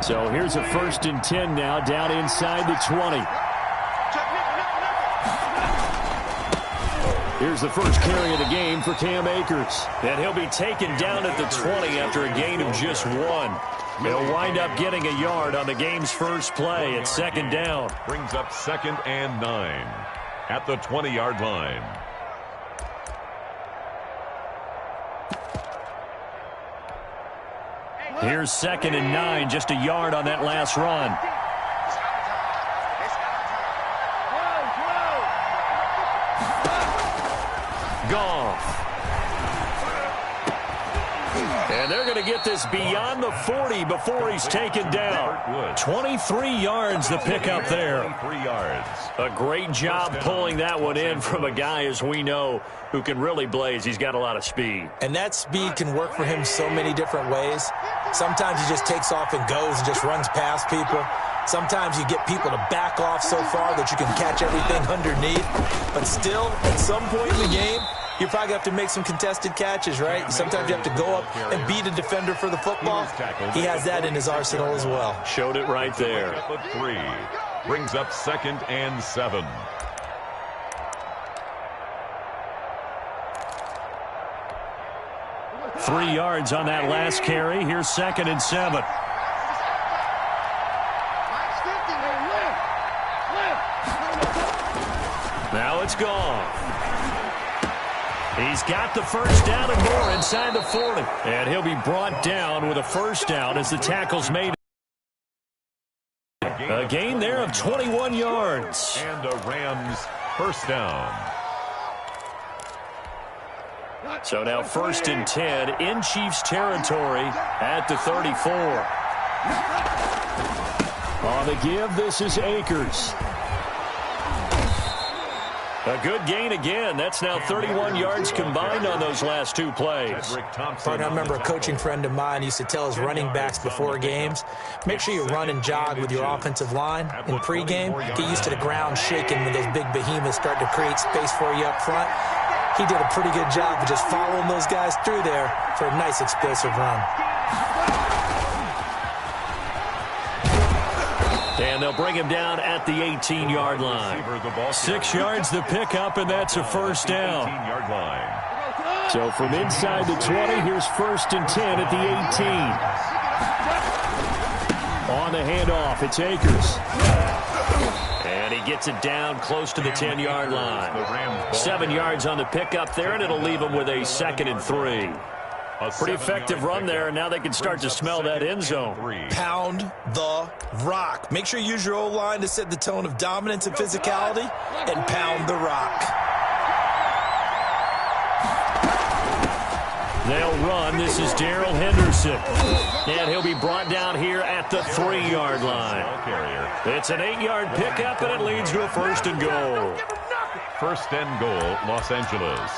So here's a 1st and 10 now, down inside the 20. Here's the first carry of the game for Cam Akers. And he'll be taken down at the 20 after a gain of just 1. He'll wind up getting a yard on the game's first play at 2nd down. Brings up 2nd and 9 at the 20-yard line. Here's 2nd and 9, just a yard on that last run. Goff. And they're going to get this beyond the 40 before he's taken down. 23 yards the pickup there. 23 yards. A great job pulling that one in from a guy, as we know, who can really blaze. He's got a lot of speed. And that speed can work for him so many different ways. Sometimes he just takes off and goes and just runs past people. Sometimes you get people to back off so far that you can catch everything underneath. But still, at some point in the game, you probably have to make some contested catches, right? Sometimes you have to go up and beat a defender for the football. He has that in his arsenal as well. Showed it right there. 3 brings up 2nd and 7. Three yards on that last carry. Here's 2nd and 7. Now it's gone. He's got the first down and more inside the 40. And he'll be brought down with a first down as the tackle's made. A gain there of 21 yards. And a Rams first down. So now 1st and 10 in Chiefs territory at the 34. On the give, this is Akers. A good gain again. That's now 31 yards combined on those last 2 plays. I remember a coaching friend of mine used to tell his running backs before games, make sure you run and jog with your offensive line. In pregame, get used to the ground shaking when those big behemoths start to create space for you up front. He did a pretty good job of just following those guys through there for a nice explosive run. And they'll bring him down at the 18-yard line. 6 yards the pickup, and that's a first down. So from inside the 20, here's 1st and 10 at the 18. On the handoff, it's Akers. And he gets it down close to the 10-yard line. 7 yards on the pickup there, and it'll leave him with a 2nd and 3. Pretty effective run there, and now they can start to smell that end zone. Pound the rock. Make sure you use your O-line to set the tone of dominance and physicality, and pound the rock. They'll run. This is Darrell Henderson. And he'll be brought down here at the 3-yard line. It's an 8-yard pickup, and it leads to a 1st and goal. 1st and goal, Los Angeles.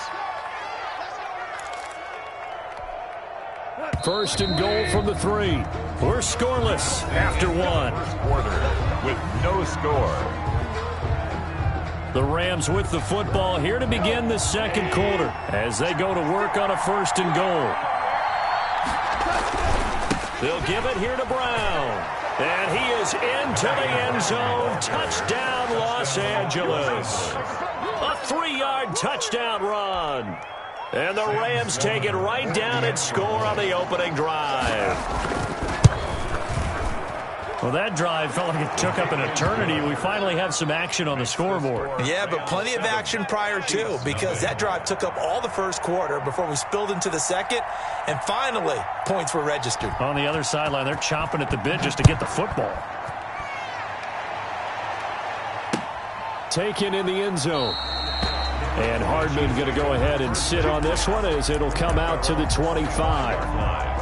1st and goal from the 3. We're scoreless after 1. Quarter with no score. The Rams with the football here to begin the 2nd quarter as they go to work on a 1st and goal. They'll give it here to Brown. And he is into the end zone. Touchdown, Los Angeles. A 3-yard touchdown run. And the Rams take it right down and score on the opening drive. Well, that drive felt like it took up an eternity. We finally have some action on the scoreboard. Yeah, but plenty of action prior to, because that drive took up all the 1st quarter before we spilled into the 2nd, and finally, points were registered. On the other sideline, they're chomping at the bit just to get the football. Taken in the end zone. And Hardman going to go ahead and sit on this one as it'll come out to the 25.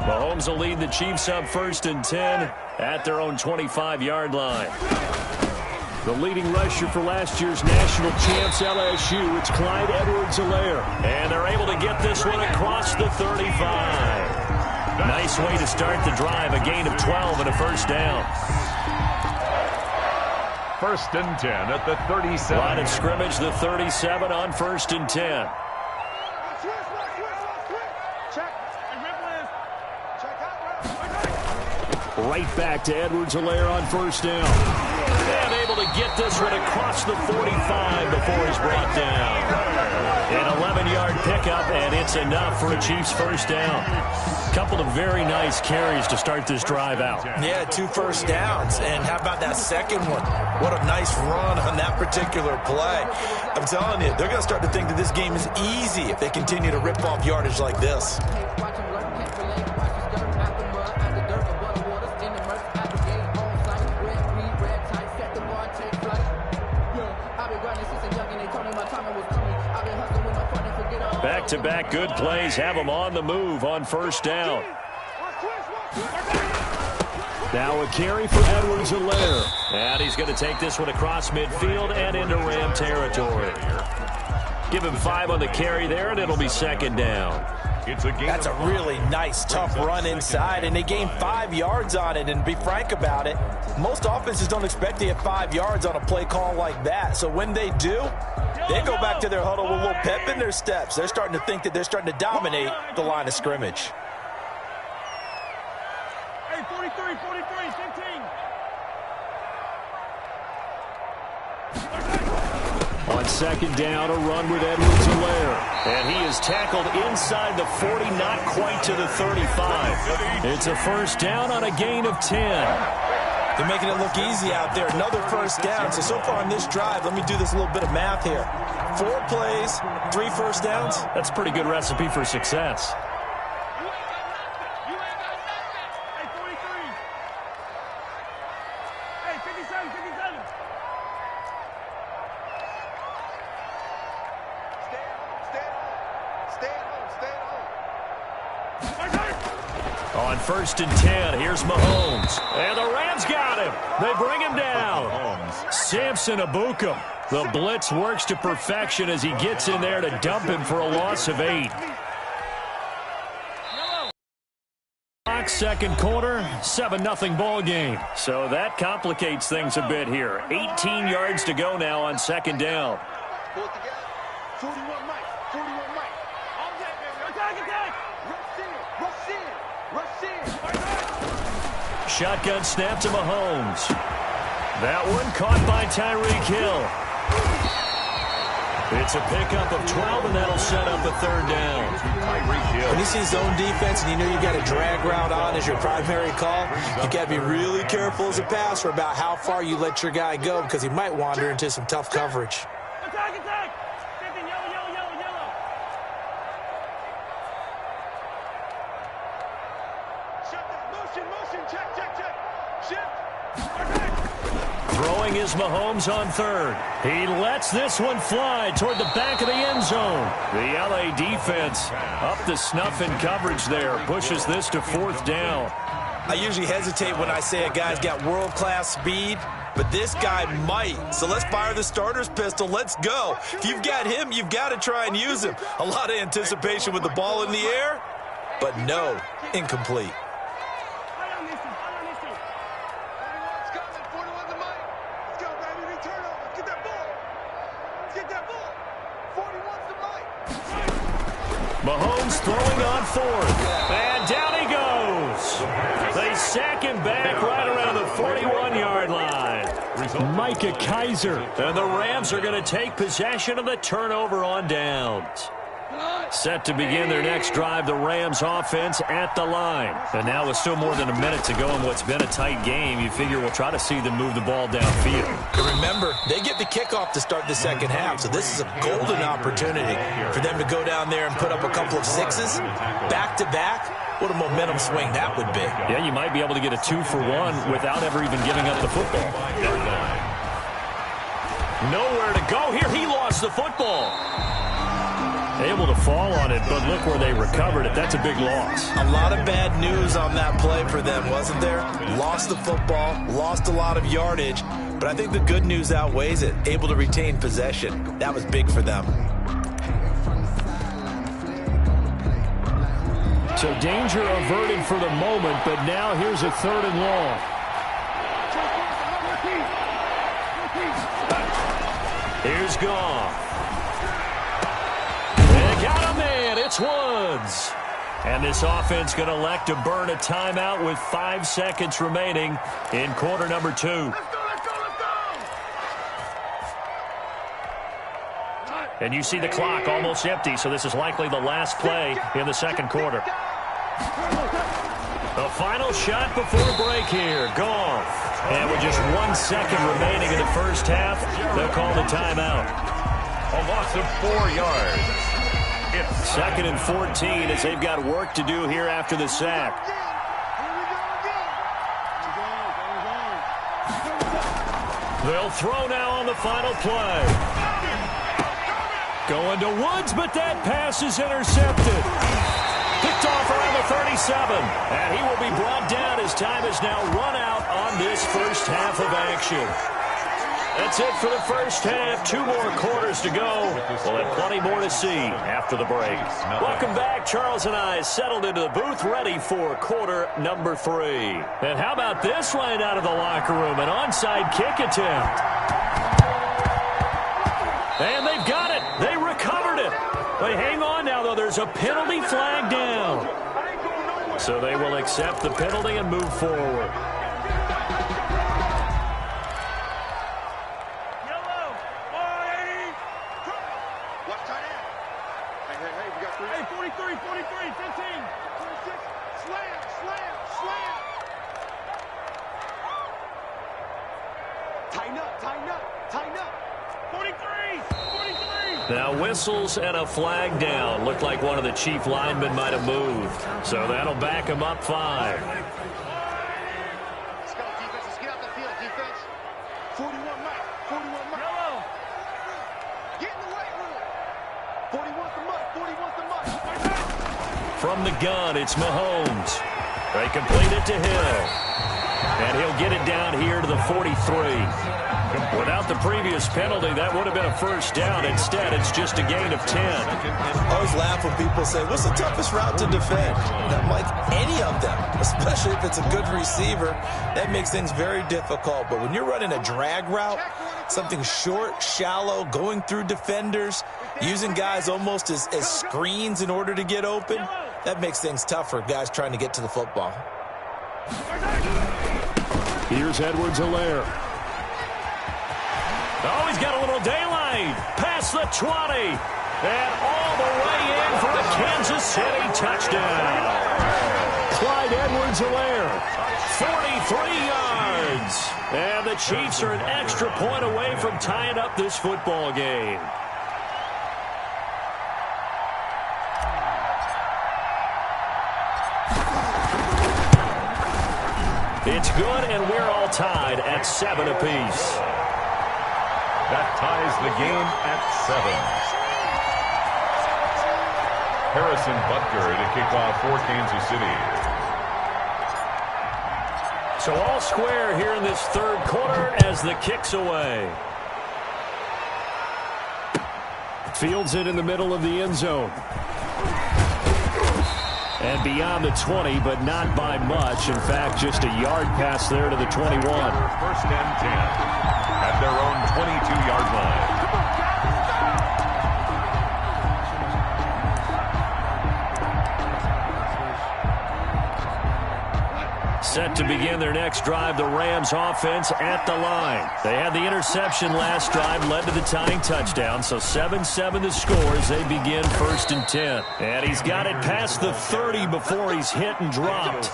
Mahomes will lead the Chiefs up 1st and 10 at their own 25-yard line. The leading rusher for last year's national champs LSU, it's Clyde Edwards-Helaire. And they're able to get this one across the 35. Nice way to start the drive, a gain of 12 and a first down. 1st and 10 at the 37. Line of scrimmage, the 37 on 1st and 10. Right back to Edwards-Helaire on 1st down. And able to get this one across the 45 before he's brought down. An 11-yard pickup, and it's enough for a Chiefs first down. Couple of very nice carries to start this drive out. Yeah, 2 first downs. And how about that second one? What a nice run on that particular play. I'm telling you, they're going to start to think that this game is easy if they continue to rip off yardage like this. Back-to-back good plays have them on the move on 1st down. Now a carry for Edwards-Helaire. And he's going to take this one across midfield and into Ram territory. Give him 5 on the carry there, and it'll be 2nd down. That's a really nice, tough run inside, and they gained 5 yards on it. And to be frank about it, most offenses don't expect to get 5 yards on a play call like that. So when they do, they go back to their huddle with a little pep in their steps. They're starting to think that they're starting to dominate the line of scrimmage. Hey, 43, 15. On 2nd down, a run with Edwards-Helaire. And he is tackled inside the 40, not quite to the 35. It's a first down on a gain of 10. They're making it look easy out there. Another first down. So far on this drive, let me do this little bit of math here. 4 plays, 3 first downs. That's a pretty good recipe for success. Hey, 43. Hey, 57, 57. On 1st and 10, here's Mahomes. And the Rams got him. They bring him down. Samson Ebukam. The blitz works to perfection as he gets in there to dump him for a loss of 8. Second quarter, 7-0 ball game. So that complicates things a bit here. 18 yards to go now on 2nd down. 41 Mike. 41 Mike. All day, baby. Attack. Rush in. Shotgun snap to Mahomes. That one caught by Tyreek Hill. It's a pickup of 12, and that'll set up a 3rd down. When you see zone defense and you know you got a drag route on as your primary call, you got to be really careful as a passer about how far you let your guy go because he might wander into some tough coverage. Attack. 15, yellow. Shut that. Motion. Check. Shift. Throwing is Mahomes on 3rd. He lets this one fly toward the back of the end zone. The LA defense up to snuff in coverage there. Pushes this to 4th down. I usually hesitate when I say a guy's got world-class speed, but this guy might. So let's fire the starter's pistol. Let's go. If you've got him, you've got to try and use him. A lot of anticipation with the ball in the air, but no, incomplete. Mahomes throwing on 4th. And down he goes. They sack him back right around the 41-yard line. Micah Kaiser. And the Rams are going to take possession of the turnover on downs. Set to begin their next drive, the Rams offense at the line. And now with still more than a minute to go in what's been a tight game, you figure we'll try to see them move the ball downfield. And remember, they get the kickoff to start the second half, so this is a golden opportunity for them to go down there and put up a couple of 6s back-to-back. What a momentum swing that would be. Yeah, you might be able to get a 2-for-1 without ever even giving up the football. Nowhere to go here. He lost the football. Able to fall on it, but look where they recovered it. That's a big loss. A lot of bad news on that play for them, wasn't there? Lost the football, lost a lot of yardage, but I think the good news outweighs it. Able to retain possession. That was big for them. So danger averted for the moment, but now here's a 3rd and long. Here's Goff. They got a man. It's Woods. And this offense going to elect to burn a timeout with 5 seconds remaining in quarter number 2. And you see the clock almost empty, so this is likely the last play in the second quarter. The final shot before break here. Goff. And with just 1 second remaining in the first half, they'll call the timeout. A loss of 4 yards. It's 2nd and 14 as they've got work to do here after the sack. They'll throw now on the final play. Going to Woods, but that pass is intercepted. Picked off around the 37. And he will be brought down as time is now run out on this first half of action. That's it for the first half. 2 more quarters to go. We'll have plenty more to see after the break. Welcome back. Charles and I settled into the booth ready for quarter number 3. And how about this right out of the locker room? An onside kick attempt. And they've got it. They recovered it. But hang on now, though. There's a penalty flag down. So they will accept the penalty and move forward. Now whistles and a flag down. Looked like one of the chief linemen might have moved. So that'll back him up 5. Let's go, defense. Let's get out the field, defense. 41 Mike. 41 Mike. Yellow. Get in the weight room. 41 the Mike. 41 the Mike. From the gun, it's Mahomes. They complete it to Hill. And he'll get it down here to the 43. Without the previous penalty, that would have been a first down. Instead, it's just a gain of 10. I always laugh when people say, what's the toughest route to defend? And I'm like, any of them, especially if it's a good receiver. That makes things very difficult. But when you're running a drag route, something short, shallow, going through defenders, using guys almost as screens in order to get open, that makes things tough for guys trying to get to the football. Here's Edwards-Helaire. Oh, he's got a little daylight. Past the 20. And all the way in for a Kansas City touchdown. Clyde Edwards-Helaire, 43 yards. And the Chiefs are an extra point away from tying up this football game. It's good, and we're all tied at 7 apiece. That ties the game at 7. Harrison Butker to kick off for Kansas City. So all square here in this third quarter as the kick's away. Fields it in the middle of the end zone. And beyond the 20, but not by much. In fact, just a yard pass there to the 21. First and 10 at their own 22-yard line. Set to begin their next drive, the Rams offense at the line. They had the interception last drive, led to the tying touchdown, so 7-7 the score as they begin first and 10. And he's got it past the 30 before he's hit and dropped.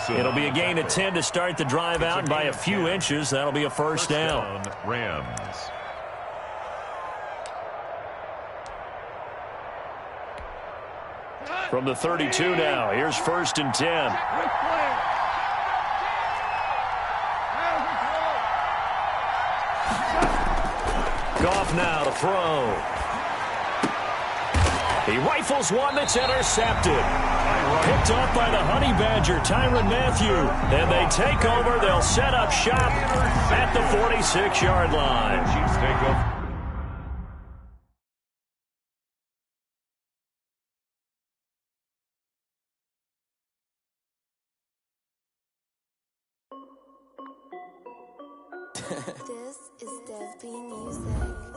It'll be a gain of 10 to start the drive out, and by a few inches, that'll be a first down. Rams. From the 32 now, here's first and 10. Goff now to throw. He rifles one that's intercepted. Picked up by the Honey Badger, Tyrann Mathieu. And they take over. They'll set up shop at the 46-yard line. Chiefs take over. This is Dev B Music.